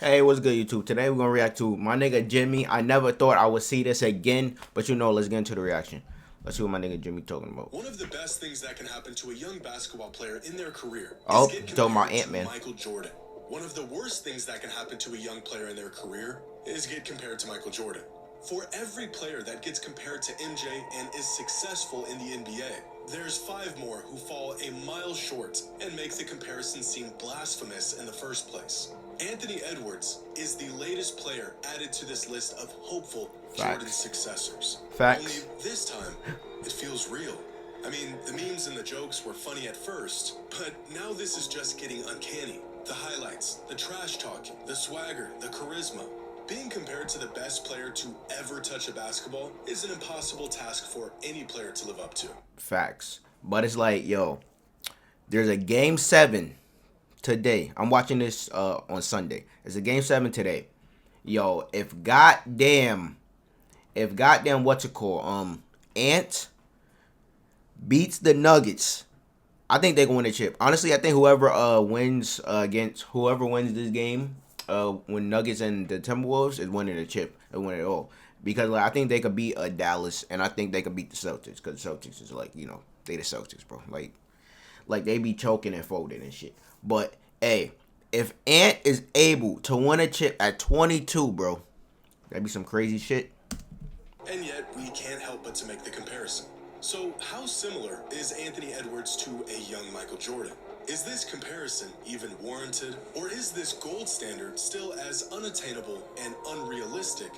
Hey, what's good, YouTube? Today we're gonna react to my nigga Jimmy. I never thought I would see this again, but let's get into the reaction. Let's see what my nigga Jimmy talking about. One of the best things that can happen to a young basketball player in their career is Oh, get you talking about compared to Ant-Man. Michael Jordan. One of the worst things that can happen to a young player in their career is get compared to Michael Jordan. For every player that gets compared to MJ and is successful in the NBA, there's 5 more who fall a mile short and make the comparison seem blasphemous in the first place. Anthony Edwards is the latest player added to this list of hopeful Jordan successors. Facts. Only this time, it feels real. I mean, the memes and the jokes were funny at first, but now this is just getting uncanny. The highlights, the trash talking, the swagger, the charisma. Being compared to the best player to ever touch a basketball is an impossible task for any player to live up to. Facts. But it's like, yo, there's a game 7 today. I'm watching this on Sunday. It's a game 7 today. Yo, if goddamn what's it called? Ant beats the Nuggets, I think they can win the chip. Honestly, I think whoever wins this game, when Nuggets and the Timberwolves is winning the chip. They win it all. Because like, I think they could beat Dallas, and I think they could beat the Celtics. Because the Celtics is like, they the Celtics, bro. Like they be choking and folding and shit. But hey, if Ant is able to win a chip at 22, bro, that'd be some crazy shit. And yet, we can't help but to make the comparison. So, how similar is Anthony Edwards to a young Michael Jordan? Is this comparison even warranted? Or is this gold standard still as unattainable and unrealistic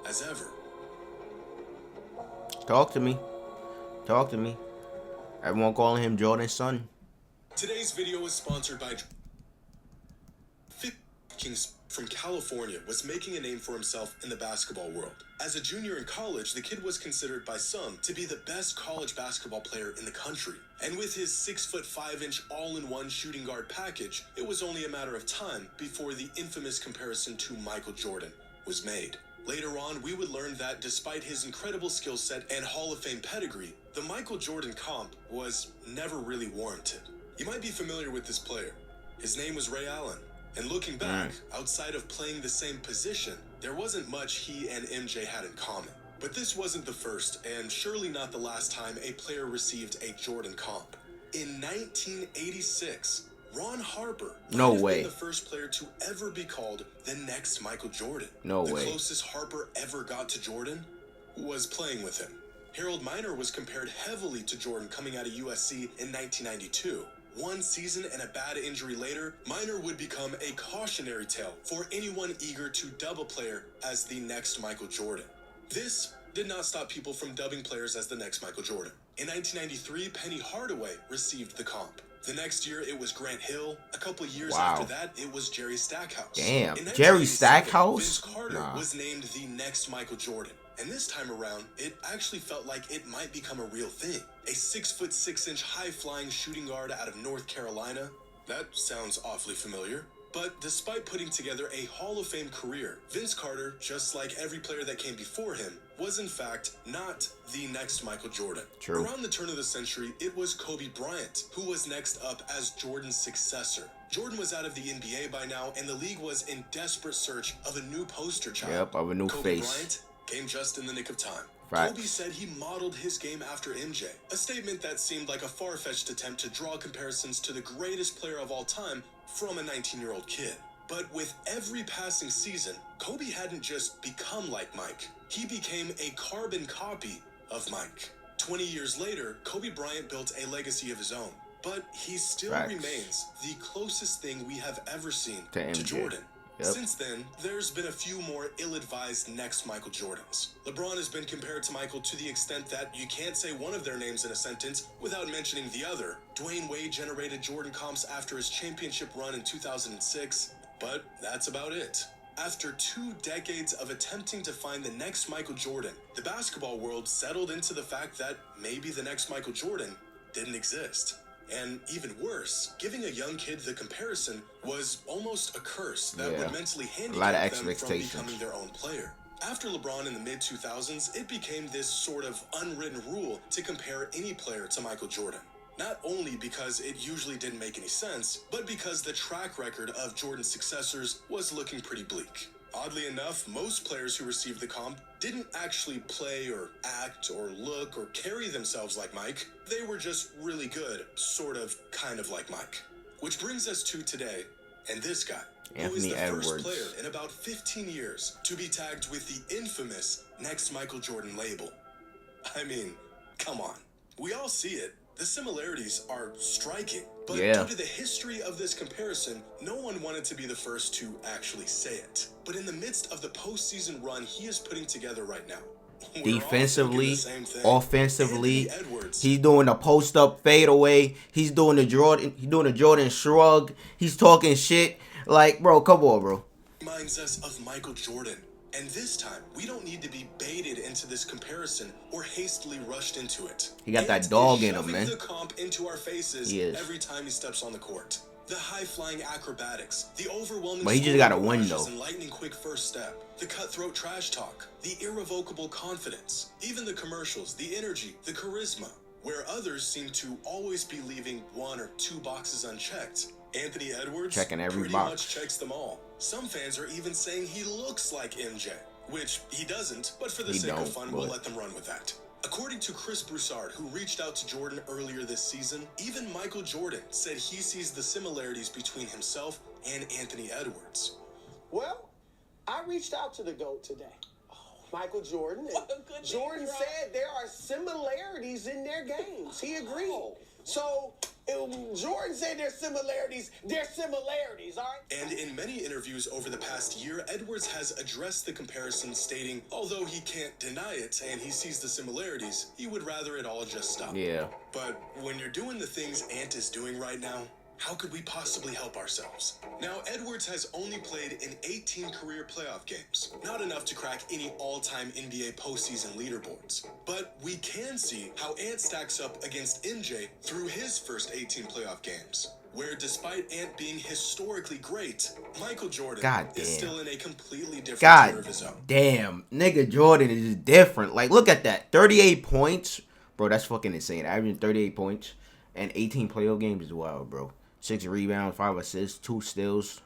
as ever? Talk to me. Talk to me. Everyone calling him Jordan's son. Today's video is sponsored by Kings from California was making a name for himself in the basketball world. As a junior in college, the kid was considered by some to be the best college basketball player in the country. And with his 6'5" all-in-one shooting guard package, it was only a matter of time before the infamous comparison to Michael Jordan was made. Later on, we would learn that despite his incredible skill set and Hall of Fame pedigree, the Michael Jordan comp was never really warranted. You might be familiar with this player. His name was Ray Allen. And looking back, outside of playing the same position, there wasn't much he and MJ had in common. But this wasn't the first, and surely not the last time a player received a Jordan comp. In 1986, Ron Harper might have been the first player to ever be called the next Michael Jordan. The closest Harper ever got to Jordan was playing with him. Harold Miner was compared heavily to Jordan coming out of USC in 1992. One season and a bad injury later, Miner would become a cautionary tale for anyone eager to dub a player as the next Michael Jordan. This did not stop people from dubbing players as the next Michael Jordan. In 1993, Penny Hardaway received the comp. The next year, it was Grant Hill. A couple years after that, it was Jerry Stackhouse. Damn, Jerry Stackhouse? Vince Carter was named the next Michael Jordan. And this time around, it actually felt like it might become a real thing. A 6'6" high-flying shooting guard out of North Carolina. That sounds awfully familiar. But despite putting together a Hall of Fame career, Vince Carter, just like every player that came before him, was in fact not the next Michael Jordan. True. Around the turn of the century, it was Kobe Bryant who was next up as Jordan's successor. Jordan was out of the NBA by now, and the league was in desperate search of a new poster child. Yep, of a new Kobe face. Bryant came just in the nick of time. Right. Kobe said he modeled his game after MJ, a statement that seemed like a far-fetched attempt to draw comparisons to the greatest player of all time from a 19-year-old kid. But with every passing season, Kobe hadn't just become like Mike. He became a carbon copy of Mike. 20 years later, Kobe Bryant built a legacy of his own. But he still remains the closest thing we have ever seen to Jordan. Yep. Since then, there's been a few more ill-advised next Michael Jordans. LeBron has been compared to Michael to the extent that you can't say one of their names in a sentence without mentioning the other. Dwayne Wade generated Jordan comps after his championship run in 2006, but that's about it. After 2 decades of attempting to find the next Michael Jordan, the basketball world settled into the fact that maybe the next Michael Jordan didn't exist. And even worse, giving a young kid the comparison was almost a curse that would mentally handicap them from becoming their own player. After LeBron in the mid-2000s, it became this sort of unwritten rule to compare any player to Michael Jordan. Not only because it usually didn't make any sense, but because the track record of Jordan's successors was looking pretty bleak. Oddly enough, most players who received the comp didn't actually play or act or look or carry themselves like Mike. They were just really good, sort of, kind of like Mike. Which brings us to today, and this guy, who is the first player in about 15 years to be tagged with the infamous Next Michael Jordan label. I mean, come on. We all see it. The similarities are striking, but due to the history of this comparison, no one wanted to be the first to actually say it. But in the midst of the postseason run he is putting together right now, defensively, offensively, he's doing the post-up fadeaway. He's doing the Jordan shrug. He's talking shit. Like, bro, come on, bro. Reminds us of Michael Jordan. And this time, we don't need to be baited into this comparison or hastily rushed into it. He got that dog in him, man. The comp into our faces every time he steps on the court. The high-flying acrobatics, the overwhelming but he just got to win, though. And lightning quick first step, the cutthroat trash talk, the irrevocable confidence, even the commercials, the energy, the charisma, where others seem to always be leaving one or two boxes unchecked. Anthony Edwards checking every pretty box. much checks them all. Some fans are even saying he looks like MJ, which he doesn't, but for the sake of fun, we'll let them run with that. According to Chris Broussard, who reached out to Jordan earlier this season, even Michael Jordan said he sees the similarities between himself and Anthony Edwards. Well, I reached out to the GOAT today. Michael Jordan. And Jordan said there are similarities in their games. He agreed. So Jordan said there's similarities, all right? And in many interviews over the past year, Edwards has addressed the comparison, stating, although he can't deny it and he sees the similarities, he would rather it all just stop. Yeah. But when you're doing the things Ant is doing right now, how could we possibly help ourselves? Now, Edwards has only played in 18 career playoff games. Not enough to crack any all-time NBA postseason leaderboards. But we can see how Ant stacks up against MJ through his first 18 playoff games, where despite Ant being historically great, Michael Jordan is still in a completely different tier of his own. Damn, nigga Jordan is different. Like, look at that. 38 points. Bro, that's fucking insane. Averaging 38 points and 18 playoff games is wild, bro. 6 rebounds, 5 assists, 2 steals,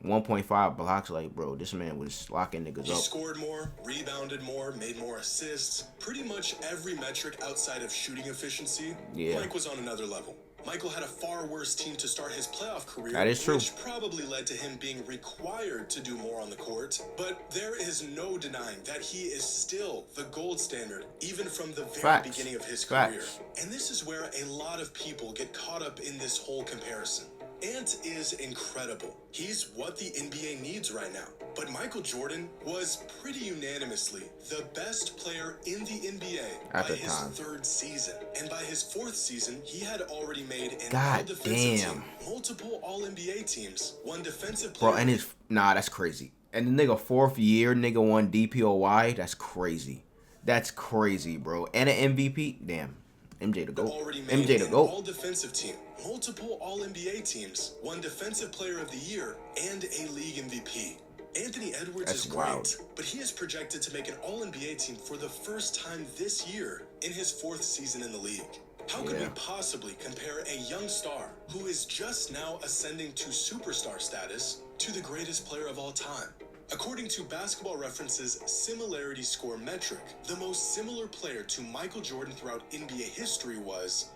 1.5 blocks. Like, bro, this man was locking niggas up. He scored more, rebounded more, made more assists. Pretty much every metric outside of shooting efficiency, Mike was on another level. Michael had a far worse team to start his playoff career. That is true. Which probably led to him being required to do more on the court. But there is no denying that he is still the gold standard, even from the very beginning of his career. And this is where a lot of people get caught up in this whole comparison. Ant is incredible. He's what the NBA needs right now. But Michael Jordan was pretty unanimously the best player in the NBA by his third season. And by his fourth season, he had already made an all-defensive team, multiple All-NBA teams, one defensive player. Bro, and his... Nah, that's crazy. And the nigga fourth year, nigga won DPOY. That's crazy. That's crazy, bro. And an MVP. Damn. MJ to go. MJ to go. All defensive team, multiple All-NBA teams, one Defensive Player of the Year, and a league MVP. Anthony Edwards is great, but he is projected to make an All-NBA team for the first time this year in his fourth season in the league. How could we possibly compare a young star who is just now ascending to superstar status to the greatest player of all time? According to Basketball Reference's similarity score metric, the most similar player to Michael Jordan throughout NBA history was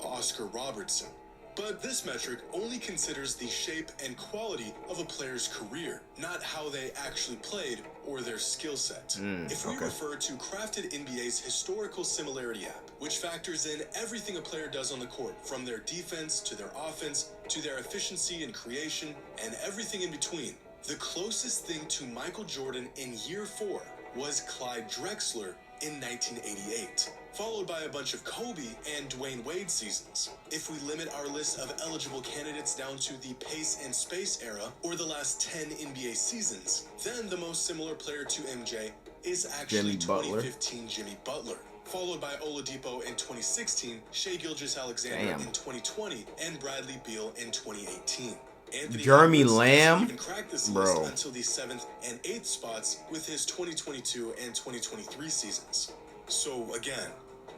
Oscar Robertson. But this metric only considers the shape and quality of a player's career, not how they actually played or their skill set. If we refer to Crafted NBA's historical similarity app, which factors in everything a player does on the court, from their defense to their offense to their efficiency and creation and everything in between, the closest thing to Michael Jordan in year 4 was Clyde Drexler in 1988, followed by a bunch of Kobe and Dwayne Wade seasons. If we limit our list of eligible candidates down to the pace and space era, or the last 10 NBA seasons, then the most similar player to MJ is actually 2015 Jimmy Butler, followed by Oladipo in 2016, Shai Gilgeous-Alexander in 2020, and Bradley Beal in 2018. Anthony Jeremy Edwards Lamb, even cracked this list until the 7th and 8th spots with his 2022 and 2023 seasons. So again,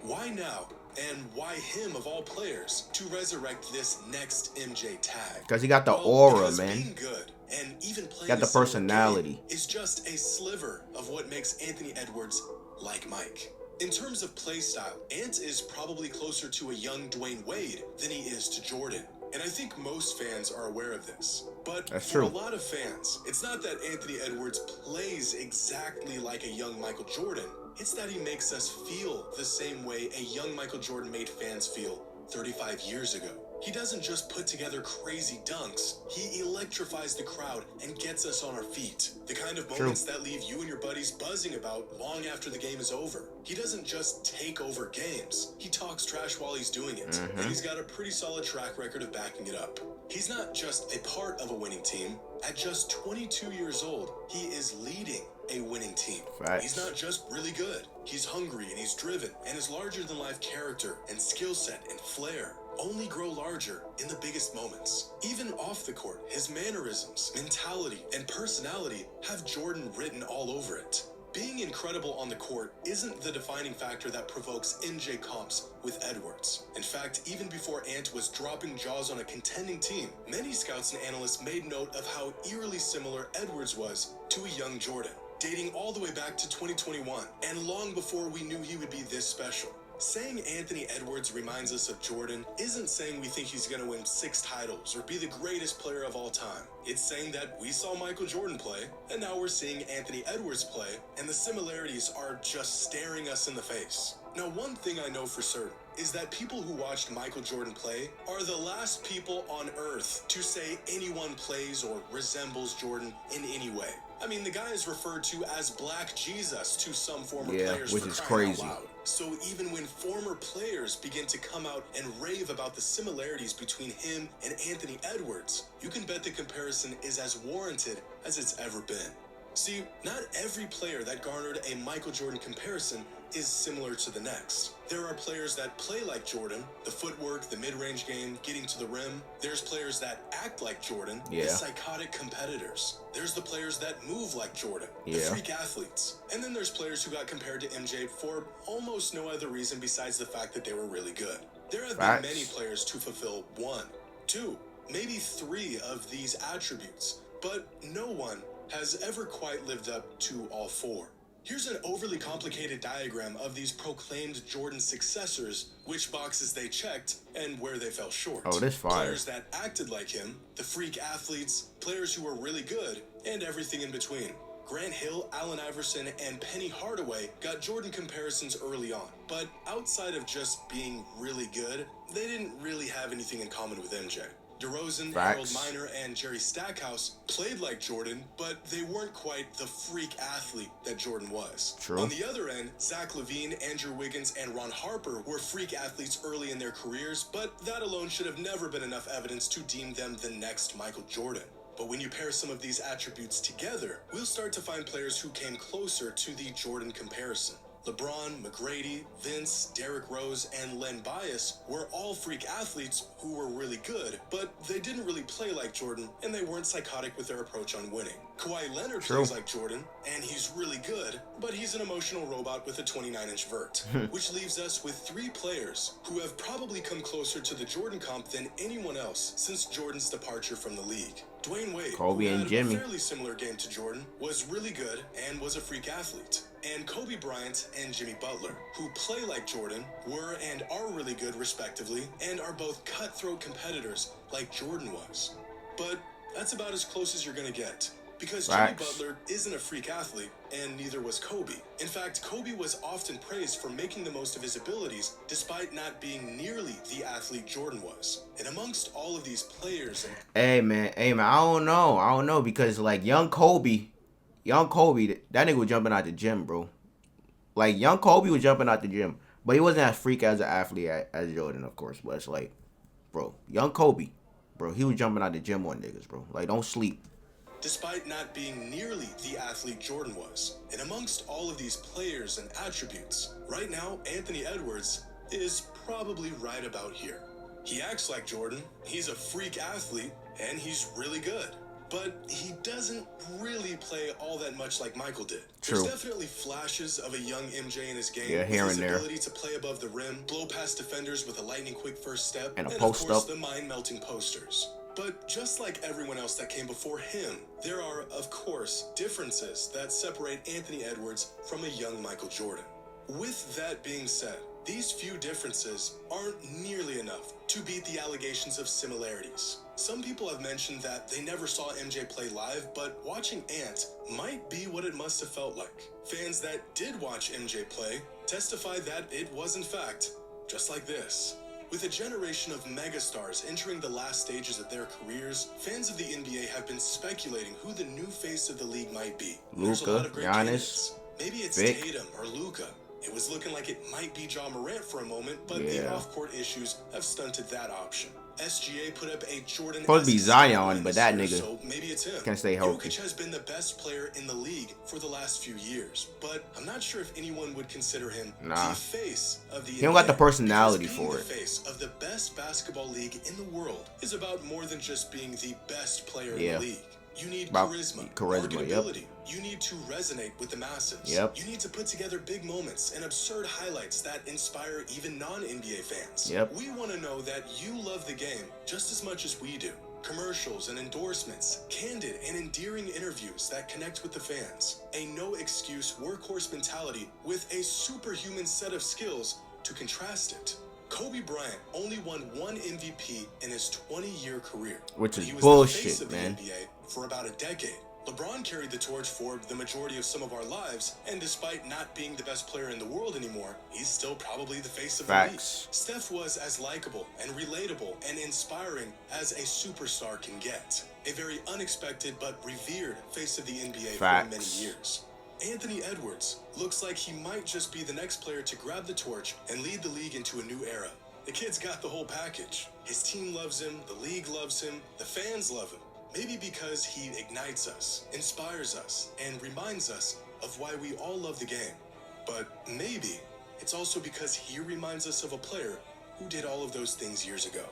why now And why him of all players to resurrect this next MJ tag? Because he got the Well, aura, because man. being good and even playing Got the a similar personality. game is just a sliver of what makes Anthony Edwards like Mike. In terms of play style, Ant is probably closer to a young Dwayne Wade than he is to Jordan. And I think most fans are aware of this. But That's for true. a lot of fans, it's not that Anthony Edwards plays exactly like a young Michael Jordan. It's that he makes us feel the same way a young Michael Jordan made fans feel 35 years ago. He doesn't just put together crazy dunks, he electrifies the crowd and gets us on our feet. The kind of moments that leave you and your buddies buzzing about long after the game is over. He doesn't just take over games, he talks trash while he's doing it. And he's got a pretty solid track record of backing it up. He's not just a part of a winning team. At just 22 years old, he is leading a winning team. Facts. He's not just really good. He's hungry and he's driven, and his larger-than-life character and skill set and flair only grow larger in the biggest moments. Even off the court, his mannerisms, mentality, and personality have Jordan written all over it. Being incredible on the court isn't the defining factor that provokes MJ comps with Edwards. In fact, even before Ant was dropping jaws on a contending team, many scouts and analysts made note of how eerily similar Edwards was to a young Jordan, dating all the way back to 2021, and long before we knew he would be this special. Saying Anthony Edwards reminds us of Jordan isn't saying we think he's going to win 6 titles or be the greatest player of all time. It's saying that we saw Michael Jordan play, and now we're seeing Anthony Edwards play, and the similarities are just staring us in the face. Now, one thing I know for certain is that people who watched Michael Jordan play are the last people on earth to say anyone plays or resembles Jordan in any way. I mean, the guy is referred to as Black Jesus to some former players, which for is crying out crazy. loud. So even when former players begin to come out and rave about the similarities between him and Anthony Edwards, you can bet the comparison is as warranted as it's ever been. See, not every player that garnered a Michael Jordan comparison is similar to the next. There are players that play like Jordan, the footwork, the mid-range game, getting to the rim. There's players that act like Jordan, the psychotic competitors. There's the players that move like Jordan, the freak athletes. And then there's players who got compared to MJ for almost no other reason besides the fact that they were really good. There have been many players to fulfill 1, 2, maybe 3 of these attributes, but no one has ever quite lived up to all 4. Here's an overly complicated diagram of these proclaimed Jordan successors, which boxes they checked, and where they fell short. Oh, this fire. Players that acted like him, the freak athletes, players who were really good, and everything in between. Grant Hill, Allen Iverson, and Penny Hardaway got Jordan comparisons early on, but outside of just being really good, they didn't really have anything in common with MJ. DeRozan, Harold Miner, and Jerry Stackhouse played like Jordan, but they weren't quite the freak athlete that Jordan was. On the other end, Zach LaVine, Andrew Wiggins, and Ron Harper were freak athletes early in their careers, but that alone should have never been enough evidence to deem them the next Michael Jordan. But when you pair some of these attributes together, we'll start to find players who came closer to the Jordan comparison. LeBron, McGrady, Vince, Derrick Rose, and Len Bias were all freak athletes who were really good, but they didn't really play like Jordan, and they weren't psychotic with their approach on winning. Kawhi Leonard plays like Jordan, and he's really good, but he's an emotional robot with a 29-inch vert, which leaves us with 3 players who have probably come closer to the Jordan comp than anyone else since Jordan's departure from the league. Dwayne Wade, Kobe who and had Jimmy. a fairly similar game to Jordan, was really good and was a freak athlete. And Kobe Bryant and Jimmy Butler, who play like Jordan, were and are really good respectively, and are both cutthroat competitors like Jordan was. But that's about as close as you're gonna get. Because Jimmy Butler isn't a freak athlete, and neither was Kobe. In fact, Kobe was often praised for making the most of his abilities, despite not being nearly the athlete Jordan was. And amongst all of these players... Hey man, I don't know, because like young Kobe, that nigga was jumping out the gym, bro. Like, young Kobe was jumping out the gym, but he wasn't as freak as an athlete as Jordan, of course. But it's like, bro, young Kobe, bro, he was jumping out the gym on niggas, bro. Like, don't sleep. Despite not being nearly the athlete Jordan was. And amongst all of these players and attributes, right now, Anthony Edwards is probably right about here. He acts like Jordan, he's a freak athlete, and he's really good. but he doesn't really play all that much like Michael did. True. There's definitely flashes of a young MJ in his game. Yeah, here with his and there. ability to play above the rim, blow past defenders with a lightning quick first step, And a of post course up. the mind-melting posters. But just like everyone else that came before him, there are, of course, differences that separate Anthony Edwards from a young Michael Jordan. With that being said, these few differences aren't nearly enough to beat the allegations of similarities. Some people have mentioned that they never saw MJ play live, but watching Ant might be what it must have felt like. Fans that did watch MJ play testify that it was in fact just like this. With a generation of megastars entering the last stages of their careers, fans of the NBA have been speculating who the new face of the league might be. There's a lot of great Giannis, candidates. Maybe it's Vic. Tatum or Luka. It was looking like it might be Ja Morant for a moment, but the Yeah. off-court issues have stunted that option. SGA put up a Jordan. Supposed to be Zion, but that nigga so maybe it's him. can't stay healthy. Jokic has been the best player in the league for the last few years, but I'm not sure if anyone would consider him Nah. the face of the He don't got the NBA, personality because being for the it. face of the best basketball league in the world is about more than just being the best player in Yeah. the league. You need About charisma, charisma, yep. marketability. You need to resonate with the masses. Yep. You need to put together big moments and absurd highlights that inspire even non-NBA fans. Yep. We want to know that you love the game just as much as we do. Commercials and endorsements, candid and endearing interviews that connect with the fans, a no-excuse workhorse mentality with a superhuman set of skills to contrast it. Kobe Bryant only won one MVP in his 20-year career. Which but is he was bullshit, the face of man. the NBA for about a decade. LeBron carried the torch for the majority of some of our lives, and despite not being the best player in the world anymore, he's still probably the face of the league. Facts. Steph was as likable and relatable and inspiring as a superstar can get. A very unexpected but revered face of the NBA for many Facts. years. Anthony Edwards looks like he might just be the next player to grab the torch and lead the league into a new era. The kid's got the whole package. His team loves him, the league loves him, the fans love him. Maybe because he ignites us, inspires us, and reminds us of why we all love the game. But maybe it's also because he reminds us of a player who did all of those things years ago.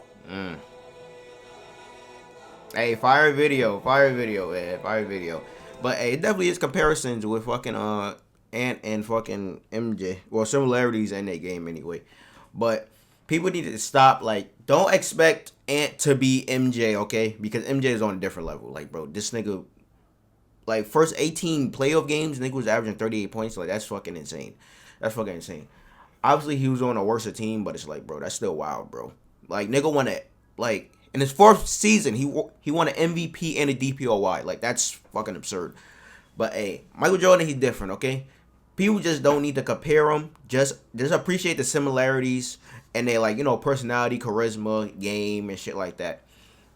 Hey, fire video, man, fire video. But hey, it definitely is comparisons with fucking Ant and fucking MJ. Well, similarities in their game anyway. But people need to stop, like, don't expect Ant to be MJ, okay? Because MJ is on a different level. Like, bro, this nigga, like, first 18 playoff games, nigga was averaging 38 points. Like, that's fucking insane. That's fucking insane. Obviously, he was on a worse team, but it's like, bro, that's still wild, bro. Like, nigga won it, like, in his fourth season, he won an MVP and a DPOY. Like, that's fucking absurd. But, hey, Michael Jordan, he's different, okay? People just don't need to compare him. Just appreciate the similarities and they, like, you know, personality, charisma, game, and shit like that.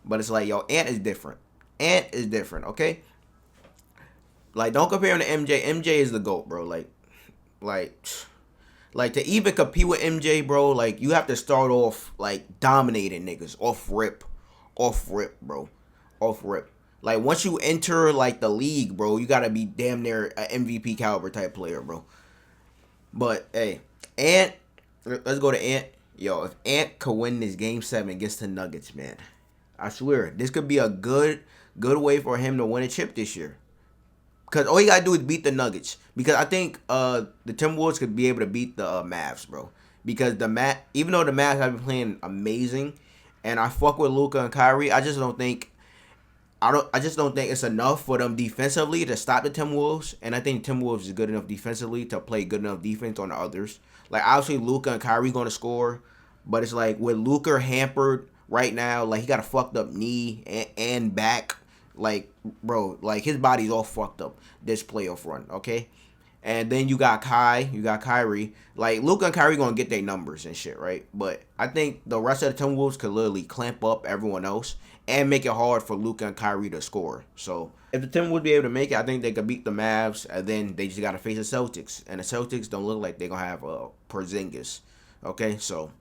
But it's like, yo, Ant is different. Ant is different, okay? Like, don't compare him to MJ. MJ is the GOAT, bro. Like, to even compete with MJ, bro, like, you have to start off, like, dominating niggas. Off rip, bro. Off rip. Like, once you enter, like, the league, bro, you gotta be damn near an MVP caliber type player, bro. But, hey, Ant, let's go to Ant. Yo, if Ant could win this Game 7 against the Nuggets, man, I swear, this could be a good way for him to win a chip this year. Because all you got to do is beat the Nuggets. Because I think the Timberwolves could be able to beat the Mavs, bro. Because even though the Mavs have been playing amazing, and I fuck with Luka and Kyrie, I just don't think it's enough for them defensively to stop the Timberwolves. And I think Timberwolves is good enough defensively to play good enough defense on the others. Like, obviously, Luka and Kyrie going to score. But it's like, with Luka hampered right now, like, he got a fucked up knee and back. Like, bro, like, his body's all fucked up this playoff run, okay? And then you got Kyrie. Like, Luka and Kyrie gonna get their numbers and shit, right? But I think the rest of the Timberwolves could literally clamp up everyone else and make it hard for Luka and Kyrie to score. So, if the Timberwolves be able to make it, I think they could beat the Mavs, and then they just gotta face the Celtics. And the Celtics don't look like they're gonna have Porzingis, okay? So,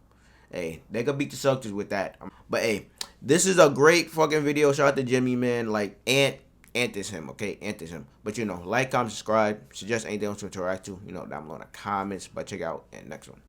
hey, they could beat the Celtics with that. But, hey, this is a great fucking video. Shout out to Jimmy, man. Like, Ant is him, okay? Ant is him. But, you know, like, comment, subscribe. Suggest anything else to interact to, you know, down below in the comments. But check out the next one.